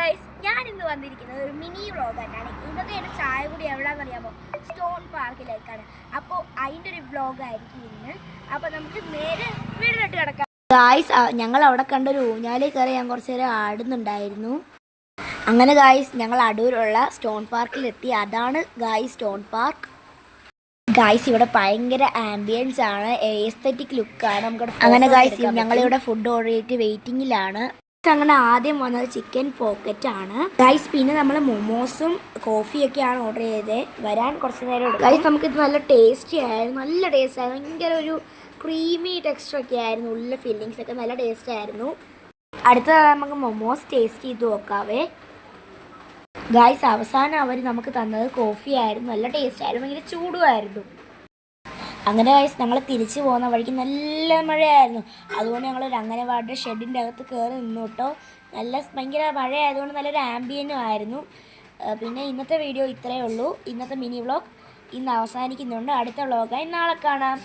Guys, ഞാൻ ഇന്ന് വന്നിരിക്കുന്നത് ഒരു മിനി വ്ളോഗായിട്ടാണ്. ഇന്നത്തെ എൻ്റെ ചായ കൂടി എവിടെയാണെന്നറിയാമോ? സ്റ്റോൺ പാർക്കിലേക്കാണ്. അപ്പോൾ അതിൻ്റെ ഒരു വ്ളോഗായിരിക്കും ഇന്ന്. അപ്പോൾ നമുക്ക് നേരെ വീടിലോട്ട് കിടക്കാം. ഗായ്സ്, ഞങ്ങൾ അവിടെ കണ്ടൊരു ഊഞ്ഞാലിൽ കയറി ഞാൻ കുറച്ച് നേരം ആടുന്നുണ്ടായിരുന്നു. അങ്ങനെ ഗായ്സ്, ഞങ്ങൾ അടൂരുള്ള സ്റ്റോൺ പാർക്കിലെത്തി. അതാണ് ഗായ്സ് സ്റ്റോൺ പാർക്ക്. ഗായ്സ്, ഇവിടെ ഭയങ്കര ആംബിയൻസ് ആണ്, എസ്തെറ്റിക് ലുക്കാണ്. നമുക്ക് അങ്ങനെ ഗായ്സ്, ഞങ്ങളിവിടെ ഫുഡ് ഓർഡർ ചെയ്തിട്ട് വെയിറ്റിങ്ങിലാണ്. അങ്ങനെ ആദ്യം വന്നത് ചിക്കൻ പോക്കറ്റ് ആണ് ഗൈസ്. പിന്നെ നമ്മൾ മൊമോസും കോഫിയൊക്കെയാണ് ഓർഡർ ചെയ്തത്. വരാൻ കുറച്ച് നേരം എടുക്കും ഗൈസ്. നമുക്കിത് നല്ല ടേസ്റ്റി ആയിരുന്നു, നല്ല ടേസ്റ്റ് ആയിരുന്നു. ഭയങ്കര ഒരു ക്രീമി ടെക്സ്ചർ ഒക്കെ ആയിരുന്നു, ഉള്ള ഫില്ലിങ്സ് ഒക്കെ നല്ല ടേസ്റ്റ് ആയിരുന്നു. അടുത്തത് നമുക്ക് മൊമോസ് ടേസ്റ്റ് ചെയ്ത് നോക്കാവേ ഗൈസ്. അവസാനം അവർ നമുക്ക് തന്നത് കോഫി ആയിരുന്നു, നല്ല ടേസ്റ്റ് ആയിരുന്നു, ഭയങ്കര ചൂടുമായിരുന്നു. അങ്ങനെ ഗൈസ്, ഞങ്ങൾ തിരിച്ചു പോകുന്ന വഴിക്ക് നല്ല മഴയായിരുന്നു. അതുകൊണ്ട് ഞങ്ങൾ ഒരു അംഗനവാടിയുടെ ഷെഡിൻ്റെ അകത്ത് കയറി നിന്നു കേട്ടോ. ഭയങ്കര മഴയായതുകൊണ്ട് നല്ലൊരു ആംബിയനും ആയിരുന്നു. പിന്നെ ഇന്നത്തെ വീഡിയോ ഇത്രയേ ഉള്ളൂ. ഇന്നത്തെ മിനി വ്ളോഗ് ഇന്ന് അവസാനിക്കുന്നുണ്ട്. അടുത്ത വ്ളോഗായി നാളെ കാണാം.